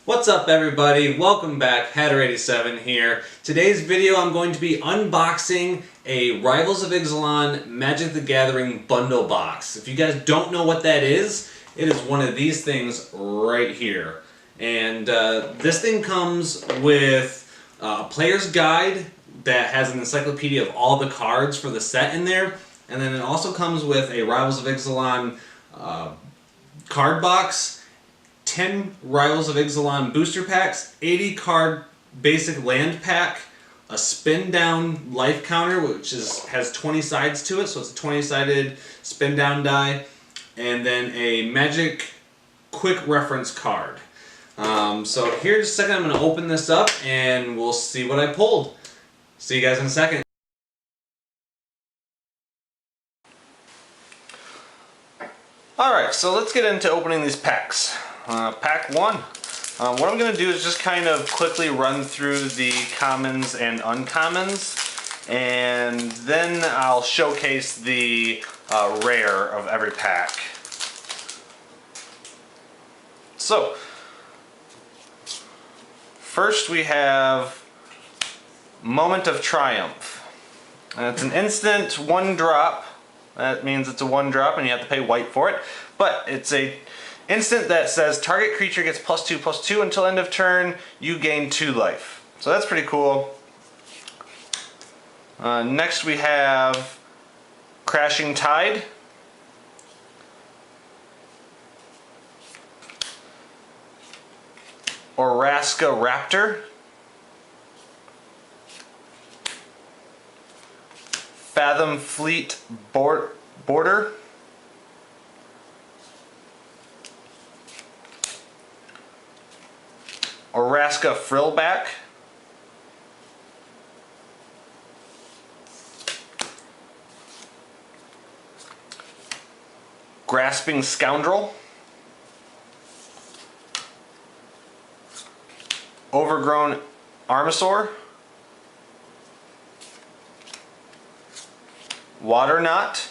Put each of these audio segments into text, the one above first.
What's up everybody? Welcome back, Hatter87 here. Today's video I'm going to be unboxing a Rivals of Ixalan Magic the Gathering bundle box. If you guys don't know what that is, it is one of these things right here. And this thing comes with a player's guide that has an encyclopedia of all the cards for the set in there. And then it also comes with a Rivals of Ixalan card box, 10 Rivals of Ixalan booster packs, 80 card basic land pack, a spin down life counter which has 20 sides to it, so it's a 20-sided spin down die, and then a magic quick reference card. So here in just a second I'm going to open this up and we'll see what I pulled. See you guys in a second. Alright, so let's get into opening these packs. Pack 1. What I'm going to do is just kind of quickly run through the commons and uncommons, and then I'll showcase the rare of every pack. So, first we have Moment of Triumph. It's an instant 1-drop. That means it's a 1-drop and you have to pay white for it, but it's a instant that says target creature gets +2/+2 until end of turn, you gain 2 life. So that's pretty cool. Next we have Crashing Tide. Oraska Raptor. Fathom Fleet Border. Oraska Frillback. Grasping Scoundrel. Overgrown Armasaur. Water Knot.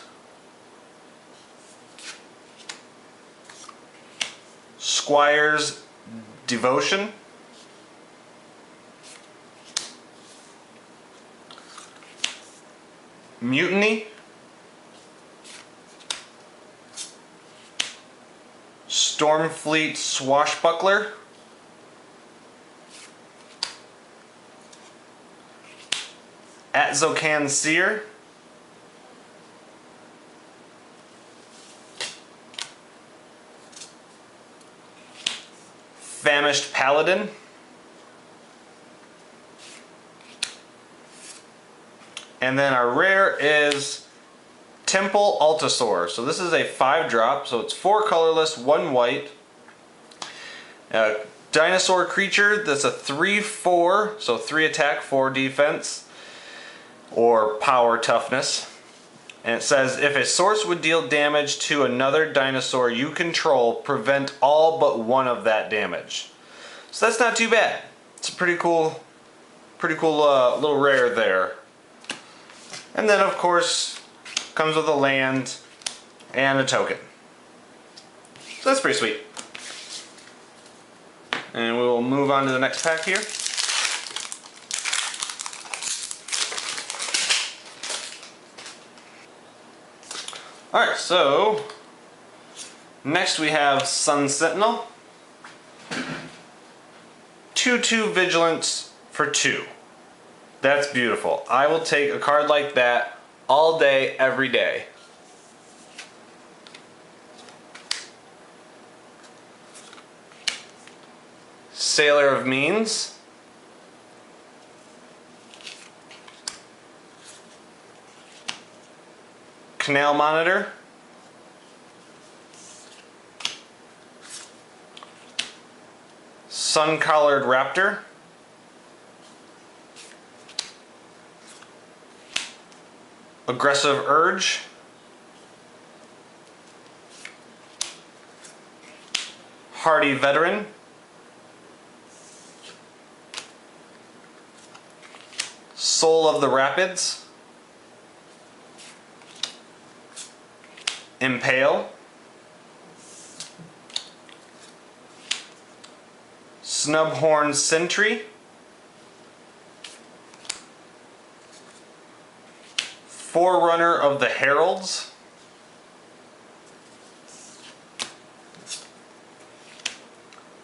Squire's Devotion. Mutiny. Stormfleet Swashbuckler. Atzocan Seer. Famished Paladin. And then our rare is Temple Altasaur. So this is a 5-drop, so it's 4 colorless, 1 white. Dinosaur creature that's a 3/4, so 3 attack, 4 defense, or power toughness. And it says, if a source would deal damage to another dinosaur you control, prevent all but 1 of that damage. So that's not too bad. It's a pretty cool little rare there. And then of course, comes with a land and a token. So that's pretty sweet. And we will move on to the next pack here. Alright, so next we have Sun Sentinel. 2/2 Vigilance for 2. That's beautiful. I will take a card like that all day, every day. Sailor of Means. Canal Monitor. Sun-Collared Raptor. Aggressive Urge. Hardy Veteran. Soul of the Rapids. Impale. Snubhorn Sentry, Forerunner of the Heralds,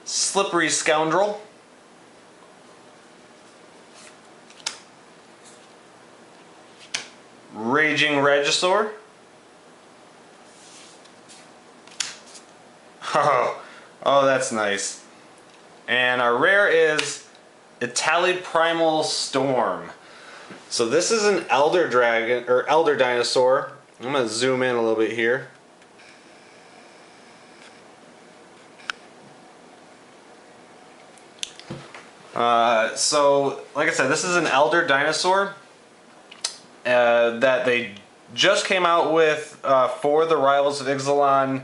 Slippery Scoundrel, Raging Regisaur, oh that's nice. And our rare is Ixalan Primal Storm. So this is an Elder Dragon, or Elder Dinosaur. I'm going to zoom in a little bit here. So, like I said, this is an Elder Dinosaur that they just came out with for the Rivals of Ixalan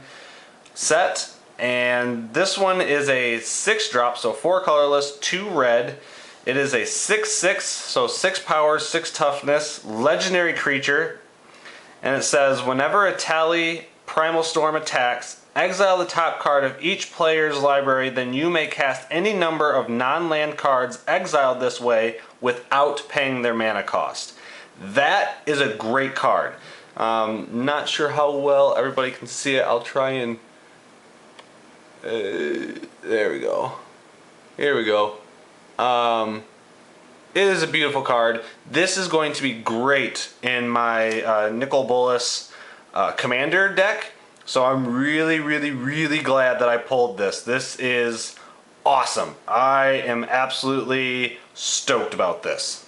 set. And this one is a 6-drop, so 4 colorless, 2 red. It is a 6/6, so 6 power, 6 toughness, legendary creature. And it says, whenever Ixalan Primal Storm attacks, exile the top card of each player's library, then you may cast any number of non-land cards exiled this way without paying their mana cost. That is a great card. Not sure how well everybody can see it. I'll try and... there we go. Here we go. It is a beautiful card. This is going to be great in my Nicol Bolas Commander deck. So I'm really glad that I pulled this. This is awesome. I am absolutely stoked about this.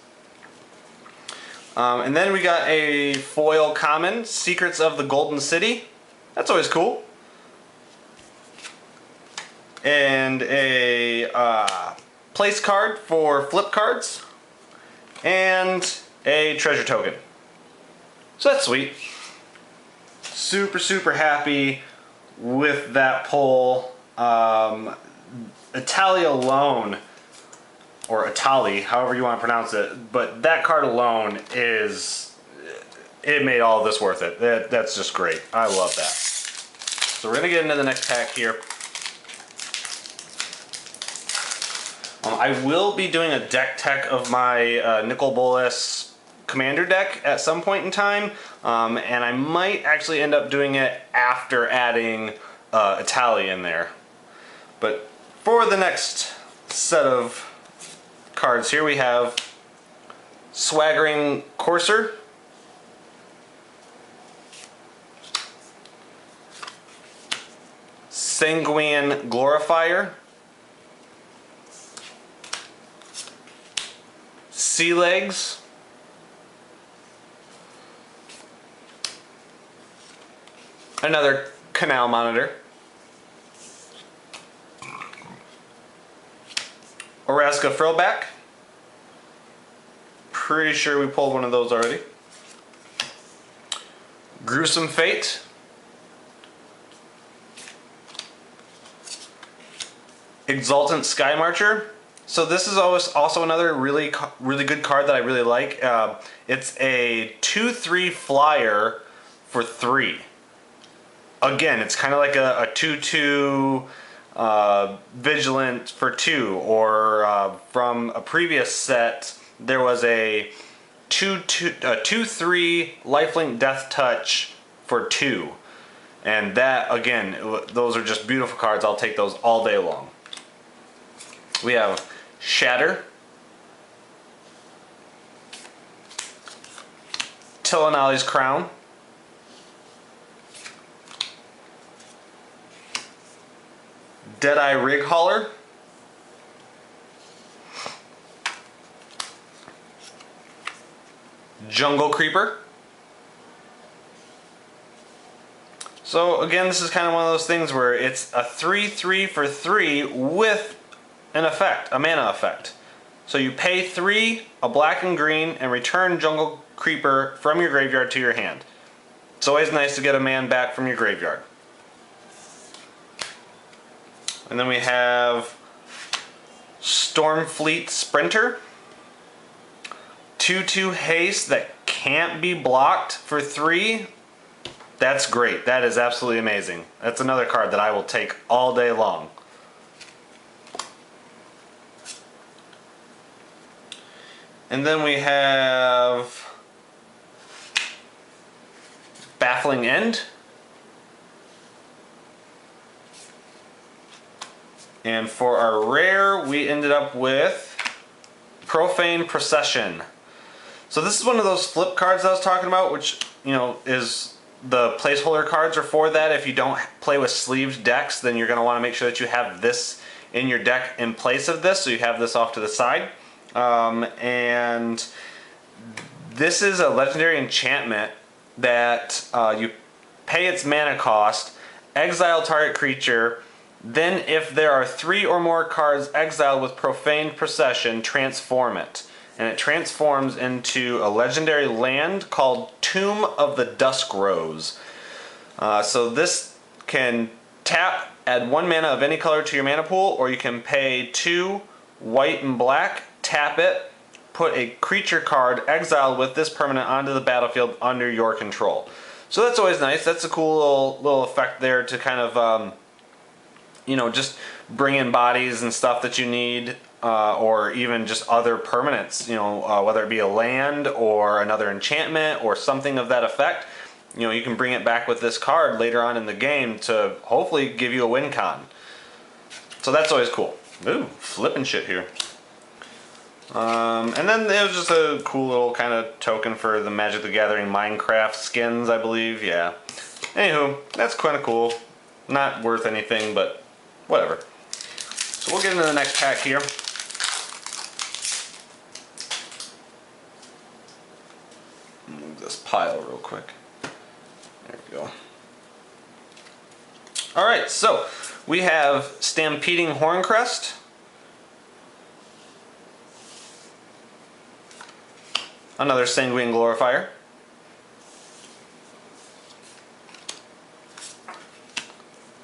And then we got a foil common, Secrets of the Golden City. That's always cool. And a place card for flip cards. And a treasure token. So that's sweet. Super happy with that pull. Italy alone, or Italy, however you want to pronounce it, but that card alone it made all of this worth it. That's just great. I love that. So we're going to get into the next pack here. I will be doing a deck tech of my Nicol Bolas Commander deck at some point in time, and I might actually end up doing it after adding Italy in there. But for the next set of cards here, we have Swaggering Courser, Sanguine Glorifier, Sea Legs, another Canal Monitor, Oraska Frillback, pretty sure we pulled one of those already, Gruesome Fate, Exultant Sky Marcher. So this is also another really good card that I really like. It's a 2/3 flyer for 3. Again, it's kind of like a 2/2 Vigilant for 2, or from a previous set there was a 2/3 Lifelink Death Touch for 2, and that, again, those are just beautiful cards. I'll take those all day long. We have Shatter, Tillinolly's Crown, Deadeye Rig Hauler, Jungle Creeper. So again, this is kind of one of those things where it's a 3/3 for 3 with an effect, a mana effect. So you pay 3, a black and green, and return Jungle Creeper from your graveyard to your hand. It's always nice to get a man back from your graveyard. And then we have Stormfleet Sprinter, 2/2 haste that can't be blocked for 3. That's great. That is absolutely amazing. That's another card that I will take all day long. And then we have Baffling End. And for our rare, we ended up with Profane Procession. So this is one of those flip cards I was talking about, which, you know, is the placeholder cards are for that. If you don't play with sleeved decks, then you're going to want to make sure that you have this in your deck in place of this, so you have this off to the side. And this is a legendary enchantment that you pay its mana cost, exile target creature, then if there are 3 or more cards exiled with Profane Procession, transform it. And it transforms into a legendary land called Tomb of the Dusk Rose. So this can tap, add 1 mana of any color to your mana pool, or you can pay 2 white and black, tap it, put a creature card exiled with this permanent onto the battlefield under your control. So that's always nice. That's a cool little effect there to kind of, you know, just bring in bodies and stuff that you need, or even just other permanents, you know, whether it be a land or another enchantment or something of that effect. You know, you can bring it back with this card later on in the game to hopefully give you a win con. So that's always cool. Ooh, flipping shit here. And then it was just a cool little kind of token for the Magic the Gathering Minecraft skins, I believe. Yeah. Anywho, that's kind of cool. Not worth anything, but whatever. So we'll get into the next pack here. Move this pile real quick. There we go. Alright, so we have Stampeding Horncrest. Another Sanguine Glorifier.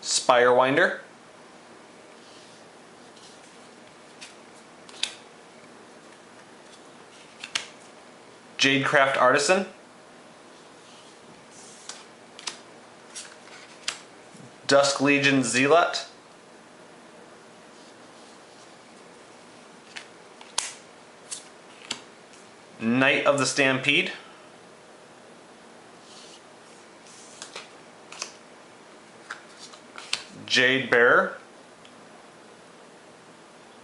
Spirewinder. Jadecraft Artisan. Dusk Legion Zealot. Knight of the Stampede. Jade Bearer.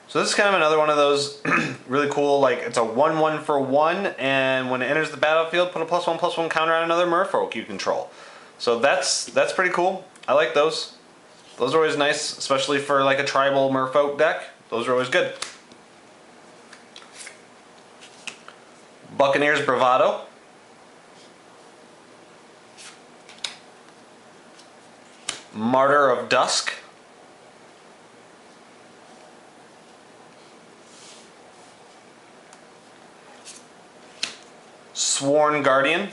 So this is kind of another one of those really cool, like it's a 1/1 for 1, and when it enters the battlefield, put a +1/+1 counter on another merfolk you control. So that's pretty cool. I like those. Those are always nice, especially for like a tribal merfolk deck. Those are always good. Buccaneers Bravado. Martyr of Dusk. Sworn Guardian.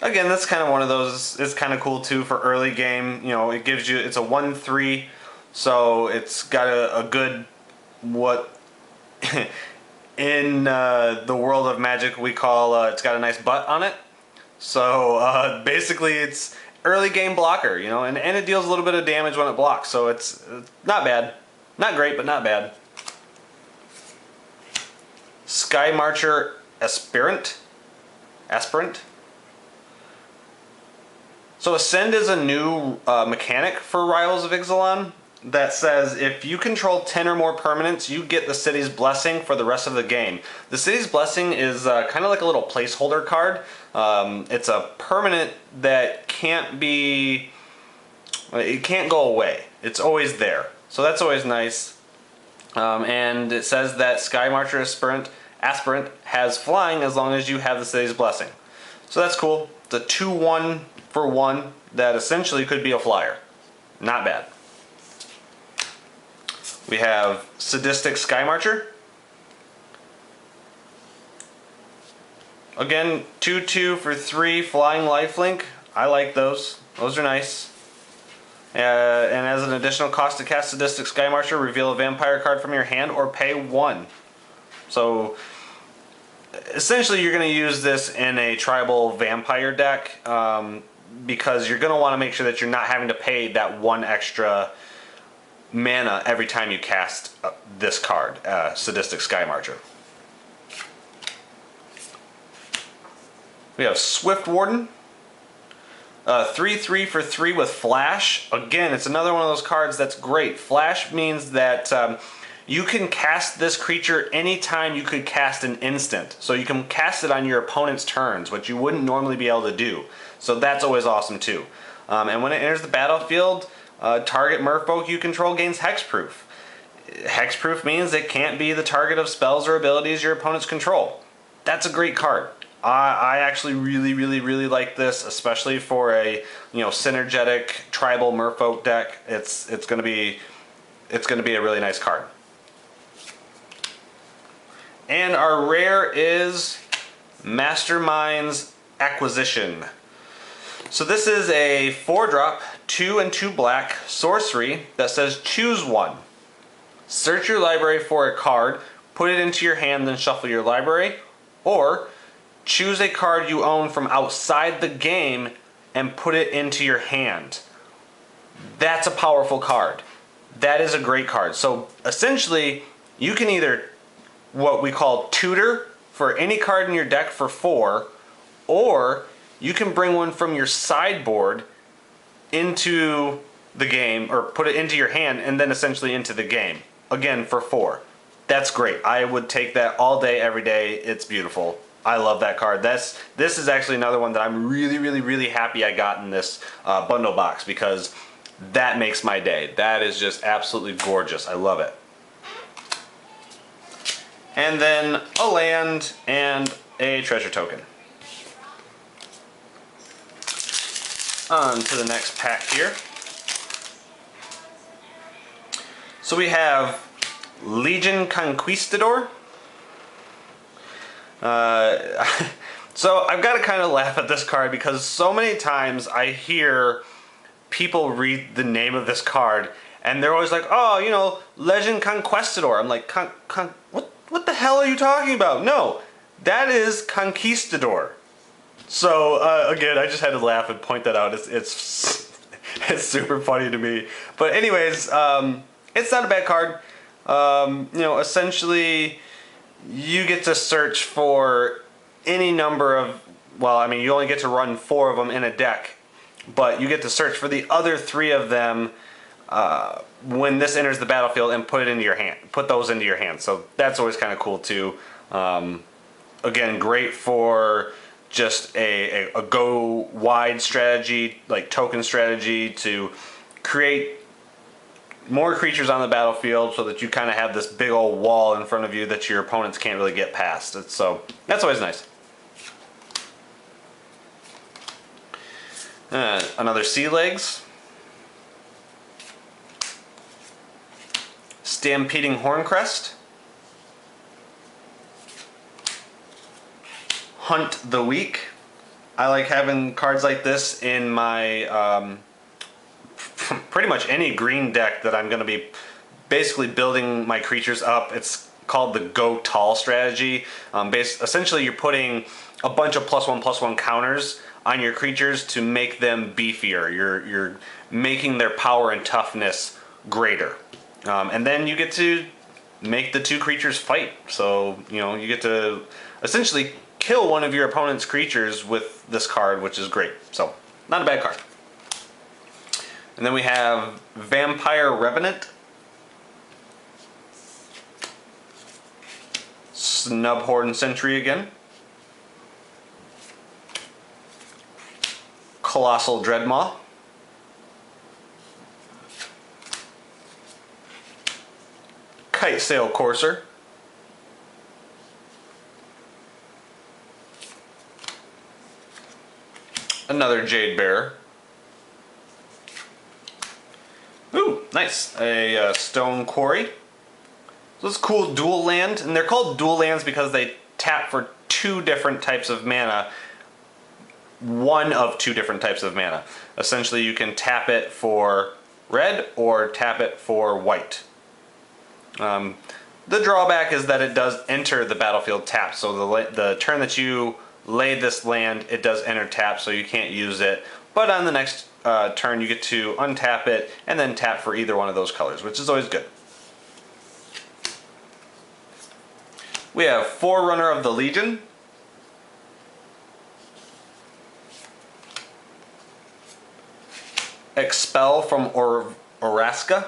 Again, that's kind of one of those, it's kind of cool too for early game. You know, it gives you, it's a 1/3, so it's got a good, what in the world of Magic we call, it's got a nice butt on it. So basically it's early game blocker, you know, and it deals a little bit of damage when it blocks, so it's not bad. Not great, but not bad. Sky Marcher Aspirant. So Ascend is a new mechanic for Rivals of Ixalan that says if you control 10 or more permanents, you get the City's Blessing for the rest of the game. The City's Blessing is kind of like a little placeholder card. It's a permanent that can't be, it can't go away. It's always there. So that's always nice. And it says that Sky Marcher Aspirant has flying as long as you have the City's Blessing. So that's cool. It's a 2/1 for 1 that essentially could be a flyer. Not bad. We have Sadistic Sky Marcher. Again, 2/2 for 3 flying lifelink. I like those. Those are nice. And as an additional cost to cast Sadistic Sky Marcher, reveal a vampire card from your hand or pay 1. So essentially you're going to use this in a tribal vampire deck, because you're going to want to make sure that you're not having to pay that 1 extra mana every time you cast this card, Sadistic Sky Marcher. We have Swift Warden. 3/3 for 3 with Flash. Again, it's another one of those cards that's great. Flash means that you can cast this creature anytime you could cast an instant. So you can cast it on your opponent's turns, which you wouldn't normally be able to do. So that's always awesome too. And when it enters the battlefield, target merfolk you control gains Hexproof. Hexproof means it can't be the target of spells or abilities your opponents control. That's a great card. I actually really like this, especially for a synergetic tribal merfolk deck. It's gonna be a really nice card. And our rare is Mastermind's Acquisition. So this is a 4-drop, 2 and 2 black sorcery that says choose one. Search your library for a card, put it into your hand, then shuffle your library, or choose a card you own from outside the game and put it into your hand. That's a powerful card. That is a great card. So essentially, you can either what we call tutor for any card in your deck for 4, or you can bring one from your sideboard into the game, or put it into your hand and then essentially into the game. Again, for 4. That's great. I would take that all day, every day. It's beautiful. I love that card. This is actually another one that I'm really happy I got in this bundle box, because that makes my day. That is just absolutely gorgeous. I love it. And then a land and a treasure token. On to the next pack here. So we have Legion Conquistador. So I've got to kind of laugh at this card, because so many times I hear people read the name of this card and they're always like, oh, Legend Conquistador. I'm like, what the hell are you talking about? No, that is Conquistador. So again, I just had to laugh and point that out. It's super funny to me. But anyways, it's not a bad card. Essentially, you get to search for any number of, you only get to run 4 of them in a deck, but you get to search for the other 3 of them when this enters the battlefield and put it into your hand. Put those into your hand. So that's always kind of cool too. Again, great for just a go wide strategy, like token strategy, to create more creatures on the battlefield so that you kind of have this big old wall in front of you that your opponents can't really get past. So that's always nice. Another Sea Legs. Stampeding Horncrest. Hunt the Weak. I like having cards like this in my pretty much any green deck that I'm going to be basically building my creatures up. It's called the Go Tall strategy. Essentially, you're putting a bunch of +1/+1 counters on your creatures to make them beefier. You're making their power and toughness greater. And then you get to make the 2 creatures fight. So, you get to essentially kill one of your opponent's creatures with this card, which is great. So, not a bad card. And then we have Vampire Revenant. Snubhorn Sentry again. Colossal Dreadmaw. Kite Sail Courser. Another Jade Bearer. Ooh, nice. A Stone Quarry. So it's cool dual land, and they're called dual lands because they tap for 2 different types of mana. One of 2 different types of mana. Essentially, you can tap it for red or tap it for white. The drawback is that it does enter the battlefield tapped, so the turn that you lay this land, it does enter tap, so you can't use it. But on the next turn you get to untap it and then tap for either one of those colors, which is always good. We have Forerunner of the Legion, Expel from Oraska.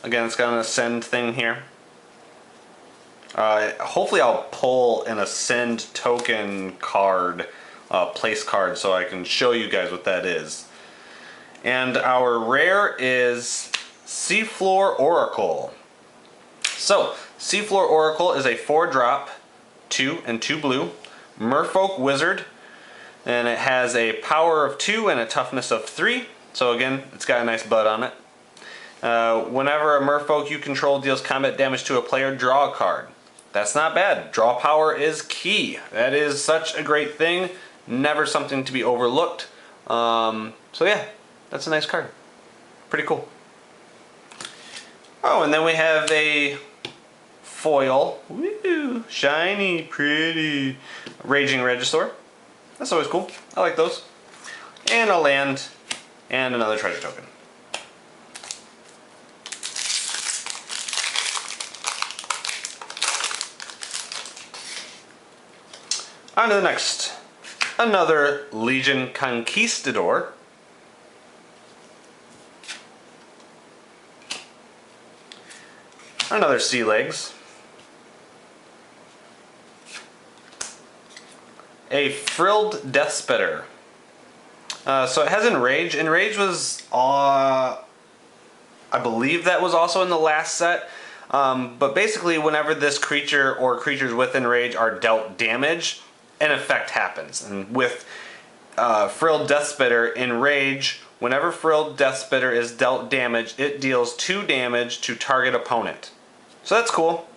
Again, it's got an Ascend thing here. Hopefully I'll pull an Ascend token card, place card, so I can show you guys what that is. And our rare is Seafloor Oracle. So, Seafloor Oracle is a 4-drop, 2 and 2 blue, Merfolk Wizard, and it has a power of 2 and a toughness of 3. So again, it's got a nice bud on it. Whenever a Merfolk you control deals combat damage to a player, draw a card. That's not bad. Draw power is key. That is such a great thing. Never something to be overlooked. So yeah, that's a nice card. Pretty cool. Oh, and then we have a foil. Woo! Shiny, pretty. Raging Regisaur. That's always cool. I like those. And a land and another treasure token. On to the next. Another Legion Conquistador. Another Sea Legs. A Frilled Deathspitter. So it has Enrage. Enrage was, I believe that was also in the last set. But basically whenever this creature or creatures with Enrage are dealt damage, an effect happens. And with Frilled Deathspitter, Enrage, whenever Frilled Deathspitter is dealt damage, it deals 2 damage to target opponent. So that's cool.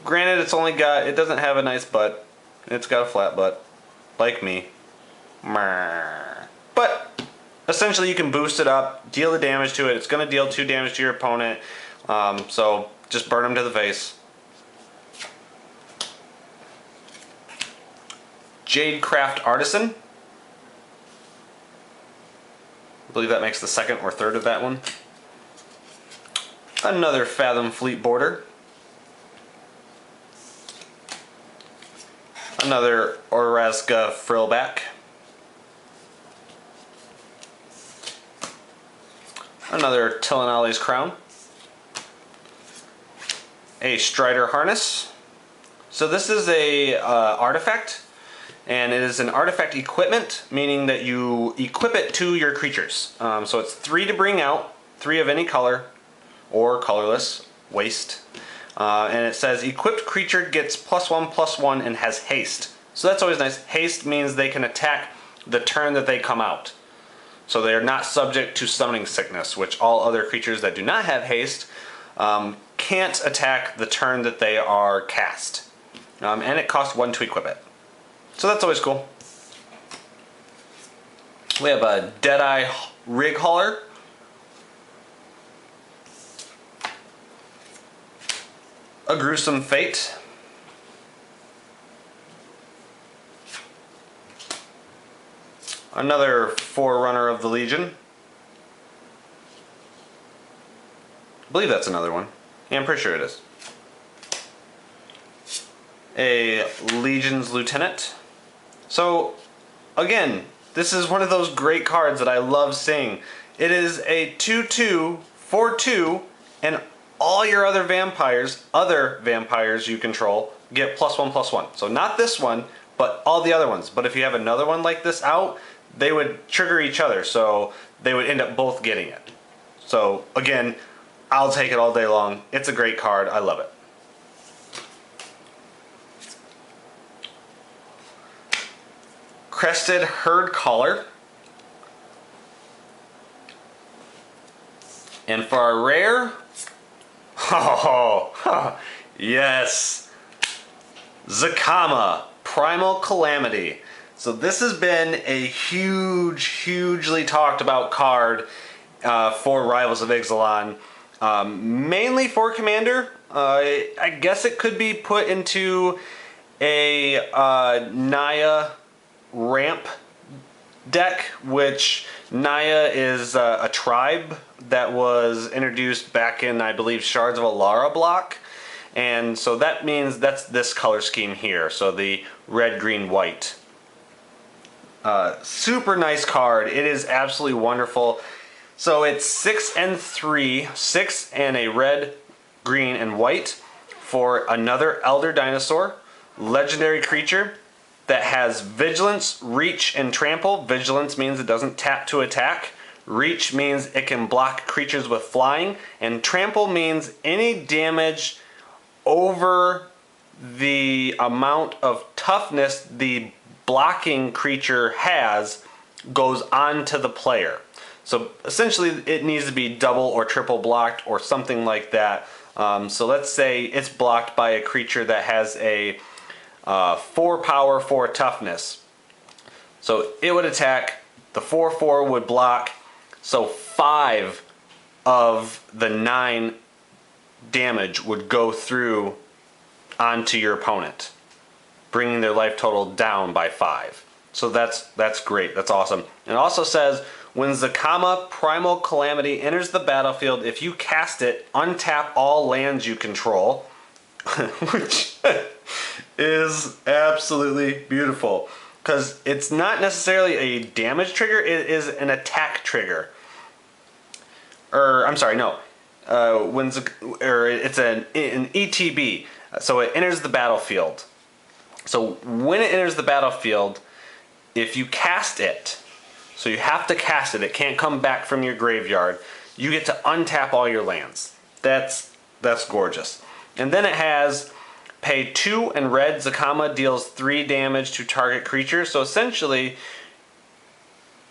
Granted, it doesn't have a nice butt. It's got a flat butt, like me. But essentially you can boost it up, deal the damage to it. It's going to deal 2 damage to your opponent. So just burn them to the face. Jadecraft Artisan. I believe that makes the 2nd or 3rd of that one. Another Fathom Fleet Boarder. Another Oraska Frillback. Another Tillinolly's Crown. A Strider Harness. So this is a artifact, and it is an artifact equipment, meaning that you equip it to your creatures. So it's 3 to bring out, 3 of any color, or colorless, waste. And it says equipped creature gets +1/+1 and has haste. So that's always nice. Haste means they can attack the turn that they come out. So they are not subject to summoning sickness, which all other creatures that do not have haste can't attack the turn that they are cast. And it costs 1 to equip it. So that's always cool. We have a Deadeye Rig Hauler. A Gruesome Fate. Another Forerunner of the Legion. I believe that's another one. Yeah, I'm pretty sure it is. A Legion's Lieutenant. So, again, this is one of those great cards that I love seeing. It is a 2/2 for 2, and all your other vampires you control, get +1/+1. So not this one, but all the other ones. But if you have another one like this out, they would trigger each other, so they would end up both getting it. So again, I'll take it all day long. It's a great card. I love it. Crested Herd Collar. And for our rare, yes, Zakama, Primal Calamity. So this has been a hugely talked about card for Rivals of Ixalan, mainly for Commander. I guess it could be put into a Naya ramp deck, which Naya is a tribe that was introduced back in, I believe, Shards of Alara block. And so that means that's this color scheme here. So the red, green, white. Super nice card. It is absolutely wonderful. So it's 6 and 3, 6 and a red, green, and white for another Elder Dinosaur, legendary creature that has Vigilance, Reach, and Trample. Vigilance means it doesn't tap to attack. Reach means it can block creatures with flying. And Trample means any damage over the amount of toughness the blocking creature has goes on to the player. So essentially it needs to be double or triple blocked or something like that. So let's say it's blocked by a creature that has a 4 power, 4 toughness. So it would attack, the 4/4 would block, so 5 of the 9 damage would go through onto your opponent, bringing their life total down by 5. So that's great, that's awesome. It also says, when Zakama Primal Calamity enters the battlefield, if you cast it, untap all lands you control, which is absolutely beautiful. Because it's not necessarily a damage trigger, it is an attack trigger. Or, I'm sorry, no. It's an ETB, so it enters the battlefield. So when it enters the battlefield, if you cast it, so you have to cast it, it can't come back from your graveyard, you get to untap all your lands. That's gorgeous. And then it has pay 2 and red, Zakama deals 3 damage to target creature. So essentially,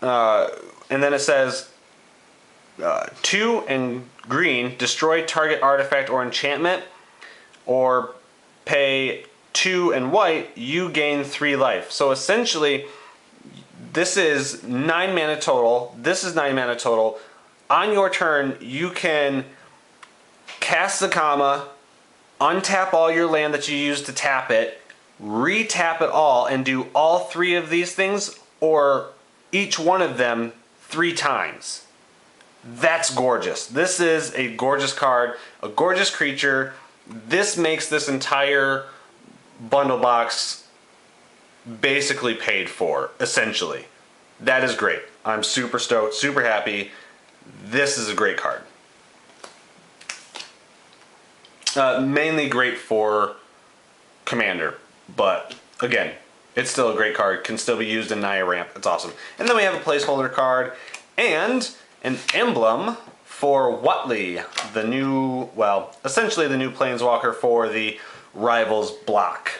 and then it says 2 and green, destroy target artifact or enchantment, or pay 2 and white, you gain 3 life. So essentially, this is 9 mana total, this is 9 mana total. On your turn, you can cast Zakama, untap all your land that you used to tap it, re-tap it all, and do all 3 of these things, or each one of them 3 times. That's gorgeous. This is a gorgeous card, a gorgeous creature. This makes this entire bundle box basically paid for, essentially. That is great. I'm super stoked, super happy. This is a great card. Mainly great for Commander, but again, it's still a great card. Can still be used in Naya Ramp. It's awesome. And then we have a placeholder card and an emblem for Watley, the new, well, essentially the new Planeswalker for the Rivals block.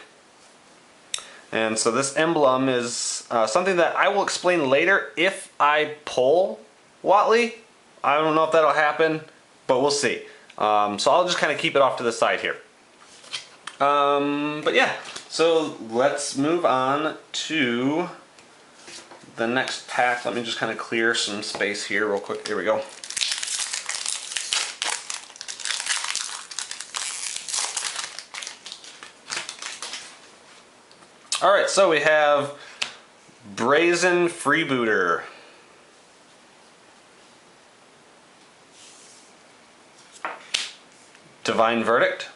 And so this emblem is something that I will explain later if I pull Watley. I don't know if that'll happen, but we'll see. So I'll just kind of keep it off to the side here. But yeah, so let's move on to the next pack. Let me just kind of clear some space here real quick. Here we go. Alright, so we have Brazen Freebooter. Divine Verdict.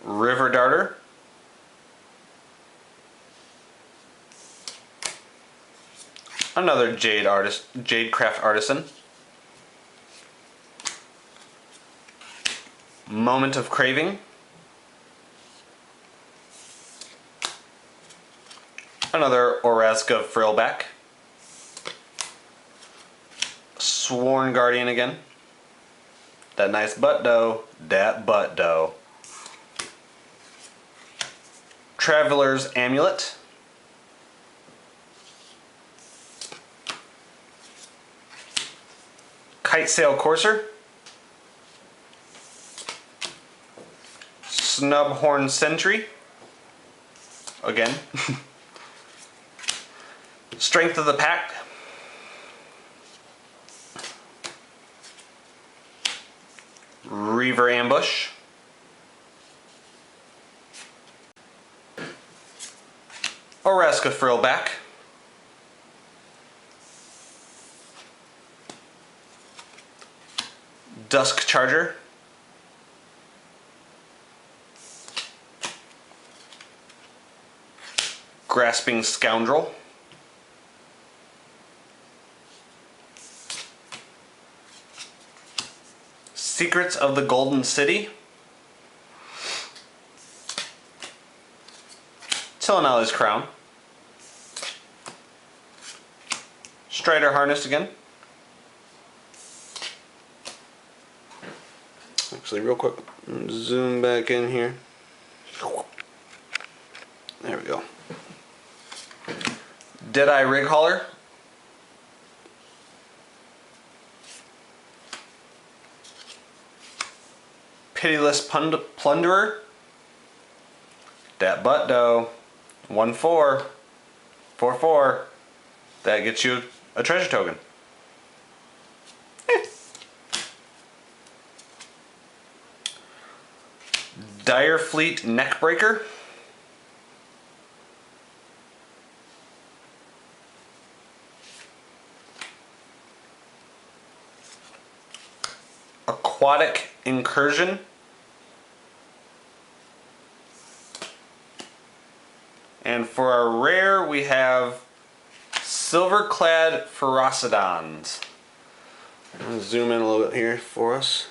River Darter. Another Jadecraft Artisan. Moment of Craving. Another Orazca Frillback. Sworn Guardian again. That nice butt dough. Dat butt dough. Traveler's Amulet. Kitesail Courser. Snubhorn Sentry. Again. Strength of the Pack. Reaver Ambush. Oraska Frillback. Dusk Charger. Grasping Scoundrel. Secrets of the Golden City. Tillinelli's Crown. Strider Harness again. Actually, real quick, zoom back in here. There we go. Deadeye Rig Hauler. Pitiless Plunderer. Dat butt dough. 1-4. 4-4. That gets you a treasure token. Dire Fleet Neckbreaker. Aquatic Incursion. And for our rare, we have Silver-clad Ferocidons. I'm going to zoom in a little bit here for us.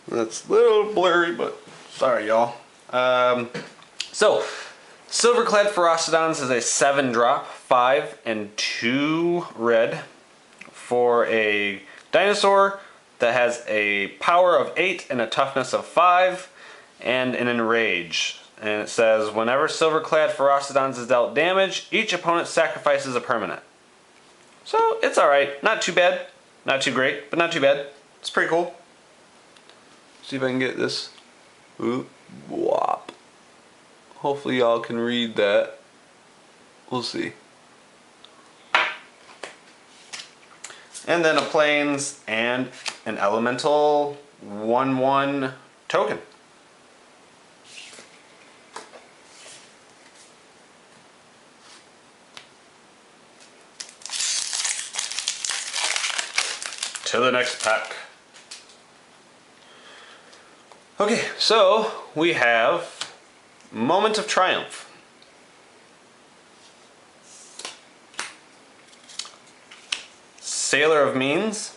That's a little blurry, but sorry, y'all. So, Silver-clad Ferocidons is a 7-drop, 5 and 2 red for a dinosaur that has a power of 8 and a toughness of 5 and an enrage. And it says, whenever Silver-clad Ferocidons is dealt damage, each opponent sacrifices a permanent. So, it's alright. Not too bad. Not too great, but not too bad. It's pretty cool. See if I can get this. Oop, wop. Hopefully y'all can read that. We'll see. And then a plains and an elemental 1/1 token. To the next pack. Okay, so we have Moment of Triumph. Sailor of Means.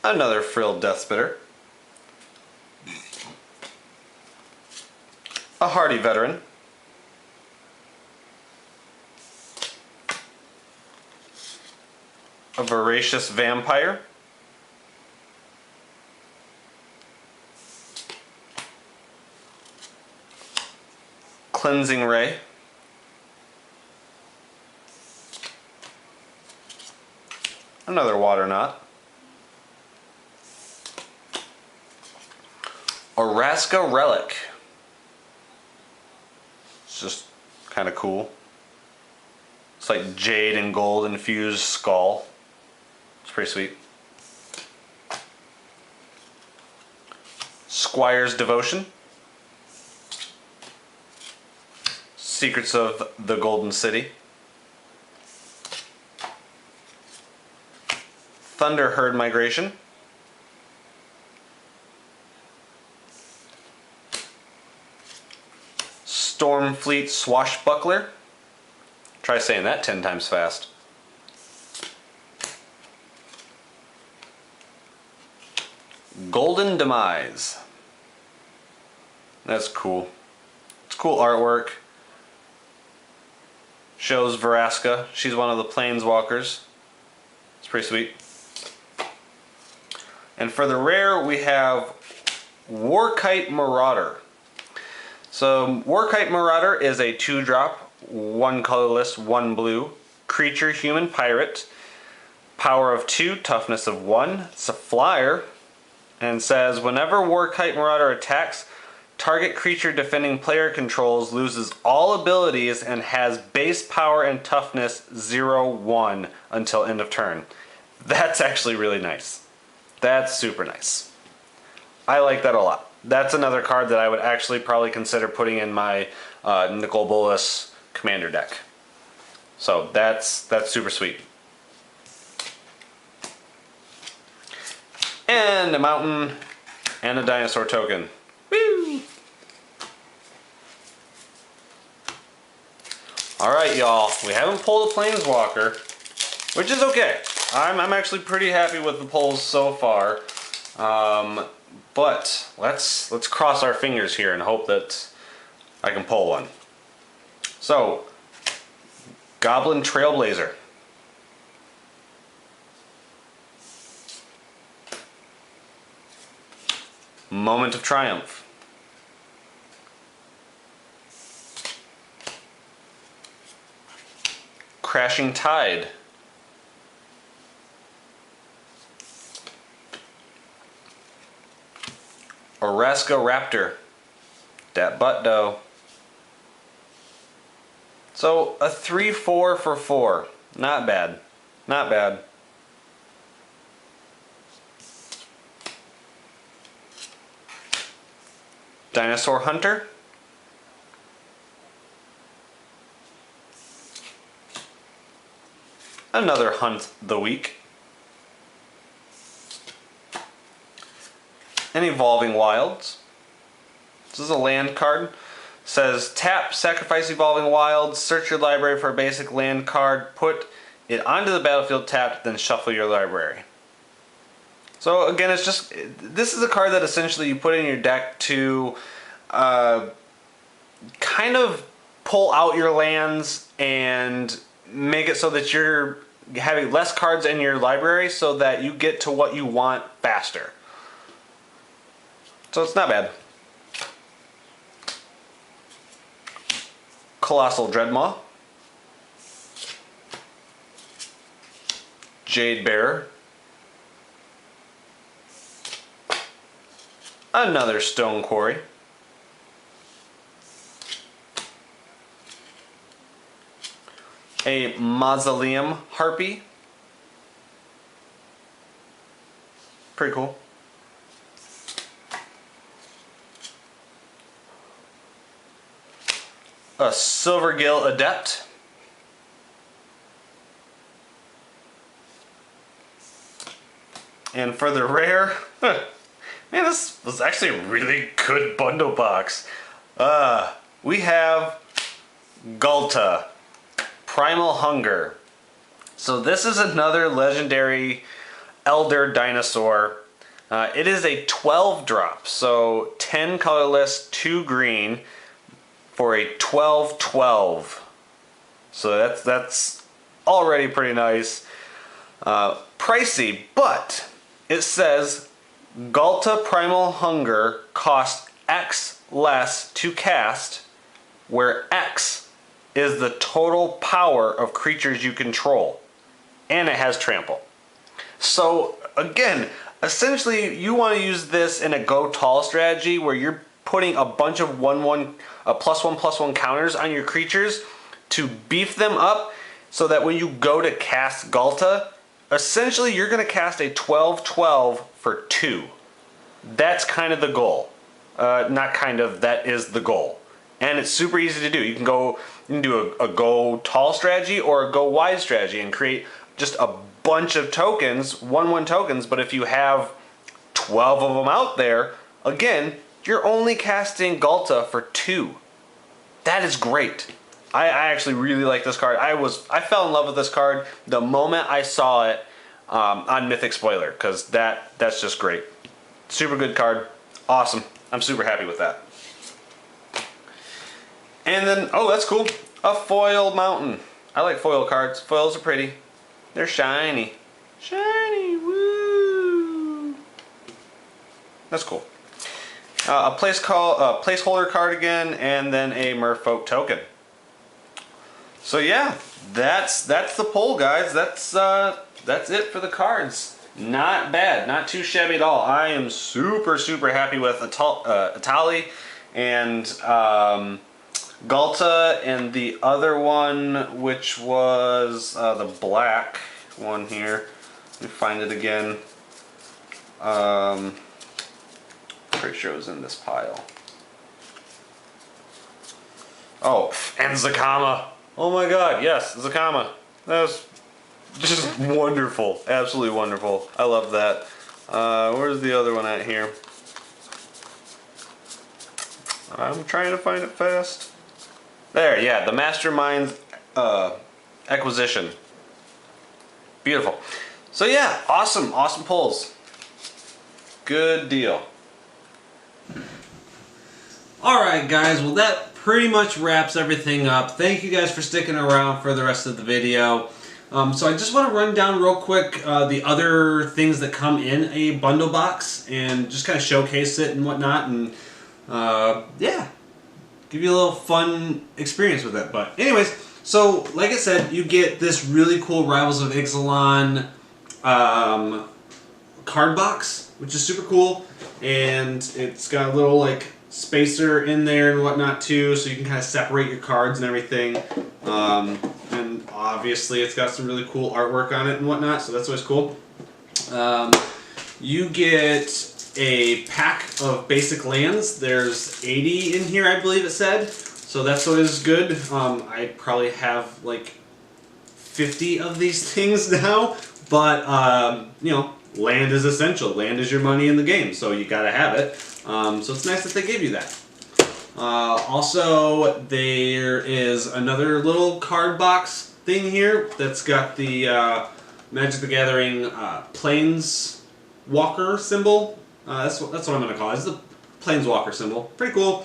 Another Frilled Deathspitter. A Hardy Veteran. A Voracious Vampire. Cleansing Ray. Another Water Knot. Oraska Relic. It's just kind of cool. It's like jade and gold infused skull. It's pretty sweet. Squire's Devotion. Secrets of the Golden City. Thunder Herd Migration. Stormfleet Swashbuckler. Try saying that 10 times fast. Golden Demise. That's cool. It's cool artwork. Shows Vraska. She's one of the planeswalkers. It's pretty sweet. And for the rare, we have Warkite Marauder. So Warkite Marauder is a 2-drop, 1 colorless, 1 blue creature human pirate. Power of 2, toughness of 1. It's a flyer. And says, whenever Warkite Marauder attacks, target creature defending player controls loses all abilities and has base power and toughness 0/1 until end of turn. That's actually really nice. That's super nice. I like that a lot. That's another card that I would actually probably consider putting in my Nicol Bolas commander deck. So that's super sweet. And a mountain and a dinosaur token. Woo! Alright, y'all. We haven't pulled a Planeswalker, which is okay. I'm actually pretty happy with the pulls so far. But let's cross our fingers here and hope that I can pull one. So, Goblin Trailblazer. Moment of Triumph. Crashing Tide. Oraska Raptor. Dat butt dough. So a 3/4 for 4. Not bad. Not bad. Dinosaur Hunter. Another Hunt the Week. And Evolving Wilds. This is a land card. Says tap, sacrifice Evolving Wilds, search your library for a basic land card, put it onto the battlefield tapped, then shuffle your library. So again, it's just, this is a card that essentially you put in your deck to kind of pull out your lands and make it so that you're having less cards in your library so that you get to what you want faster. So it's not bad. Colossal Dreadmaw. Jade Bearer. Another Stone Quarry. A Mausoleum Harpy. Pretty cool. A Silvergill Adept. And for the rare, man, this was actually a really good bundle box. We have Ghalta, Primal Hunger. So this is another legendary elder dinosaur. It is a 12 drop, so 10 colorless, 2 green for a 12/12. So that's already pretty nice. Pricey, but it says Ghalta Primal Hunger costs X less to cast, where X is the total power of creatures you control. And it has trample. So again, essentially you want to use this in a go tall strategy where you're putting a bunch of +1/+1 counters on your creatures to beef them up so that when you go to cast Ghalta, essentially you're going to cast a 12/12 for 2. That's kind of the goal. Not kind of, that is the goal. And it's super easy to do. You can do a go tall strategy or a go wide strategy and create just a bunch of tokens, 1/1 tokens, but if you have 12 of them out there, again, you're only casting Ghalta for 2. That is great. I actually really like this card. I fell in love with this card the moment I saw it on Mythic Spoiler, because that's just great. Super good card. Awesome. I'm super happy with that. And then, oh, that's cool. A foil mountain. I like foil cards. Foils are pretty. They're shiny. Shiny, woo! That's cool. A placeholder card again, and then a Merfolk token. So yeah, that's the pull, guys. That's it for the cards. Not bad, not too shabby at all. I am super happy with Atali and Ghalta, and the other one, which was the black one here. Let me find it again. pretty sure it was in this pile. Oh, and Zakama. Oh my god, yes, Zakama. That's just wonderful. Absolutely wonderful. I love that. Where's the other one at here? I'm trying to find it fast. There, yeah, the Mastermind Acquisition. Beautiful. So yeah, awesome pulls. Good deal. Alright guys, well that pretty much wraps everything up. Thank you guys for sticking around for the rest of the video. So I just want to run down real quick the other things that come in a bundle box and just kind of showcase it and whatnot, and yeah, give you a little fun experience with it. But anyways, so like I said, you get this really cool Rivals of Ixalan card box, which is super cool, and it's got a little like spacer in there and whatnot too, so you can kind of separate your cards and everything. And obviously it's got some really cool artwork on it and whatnot, so that's always cool. You get a pack of basic lands. There's 80 in here, I believe it said, so that's always good. I probably have like 50 of these things now, but you know, land is essential. Land is your money in the game, so you gotta have it. So it's nice that they give you that. Also, there is another little card box thing here that's got the Magic the Gathering Planeswalker symbol. That's what I'm going to call it. It's the Planeswalker symbol. Pretty cool.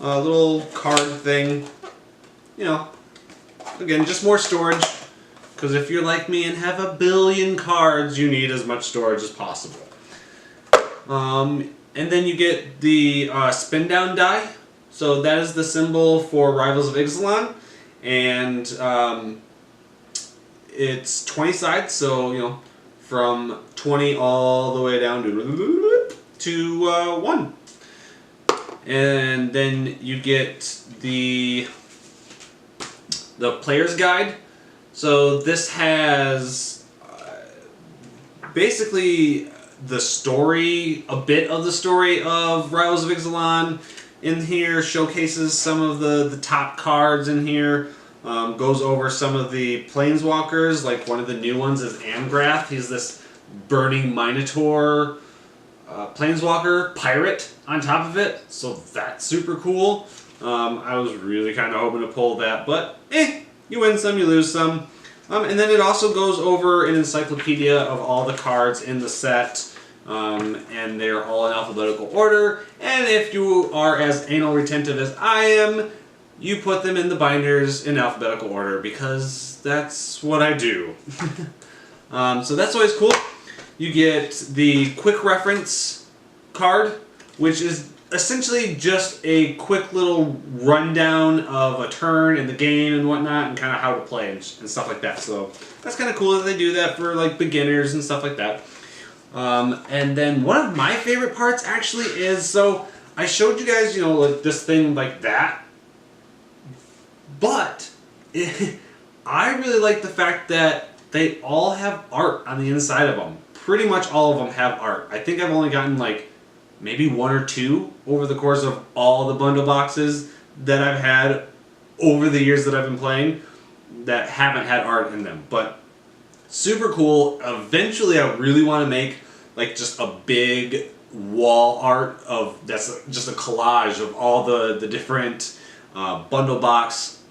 Little card thing. You know, again, just more storage. Because if you're like me and have a billion cards, you need as much storage as possible. And then you get the spin down die. So that is the symbol for Rivals of Ixalan, and it's 20 sides. So you know, from 20 all the way down to 1. And then you get the player's guide. So this has basically the story, a bit of the story of Rivals of Ixalan in here, showcases some of the top cards in here, goes over some of the Planeswalkers, like one of the new ones is Amgrath. He's this burning Minotaur Planeswalker pirate on top of it, so that's super cool. I was really kind of hoping to pull that, but you win some, you lose some. And then it also goes over an encyclopedia of all the cards in the set, and they're all in alphabetical order. And if you are as anal retentive as I am, you put them in the binders in alphabetical order, because that's what I do. So that's always cool. You get the quick reference card, which is essentially just a quick little rundown of a turn in the game and whatnot, and kind of how to play and stuff like that. So that's kind of cool that they do that for like beginners and stuff like that. And then one of my favorite parts actually is, so I showed you guys, you know, like this thing like that, but I really like the fact that they all have art on the inside of them. Pretty much all of them have art. I think I've only gotten like maybe 1 or 2 over the course of all the bundle boxes that I've had over the years that I've been playing that haven't had art in them. But super cool. Eventually I really want to make like just a big wall art of, that's just a collage of all the different bundle box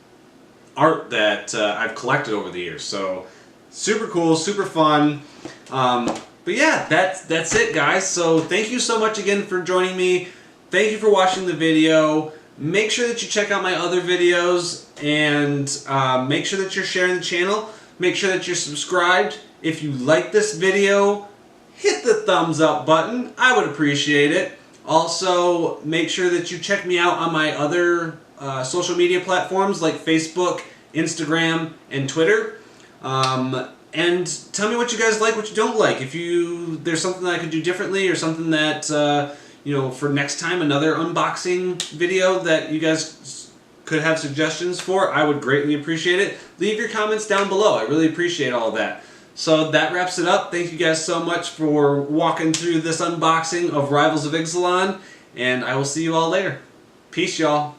art that I've collected over the years. So super cool, super fun. But yeah, that's it, guys. So thank you so much again for joining me. Thank you for watching the video. Make sure that you check out my other videos, and make sure that you're sharing the channel. Make sure that you're subscribed. If you like this video, hit the thumbs up button. I would appreciate it. Also, make sure that you check me out on my other social media platforms like Facebook, Instagram, and Twitter. And tell me what you guys like, what you don't like. If there's something that I could do differently, or something that, you know, for next time, another unboxing video that you guys could have suggestions for, I would greatly appreciate it. Leave your comments down below. I really appreciate all of that. So that wraps it up. Thank you guys so much for walking through this unboxing of Rivals of Ixalan. and I will see you all later. Peace, y'all.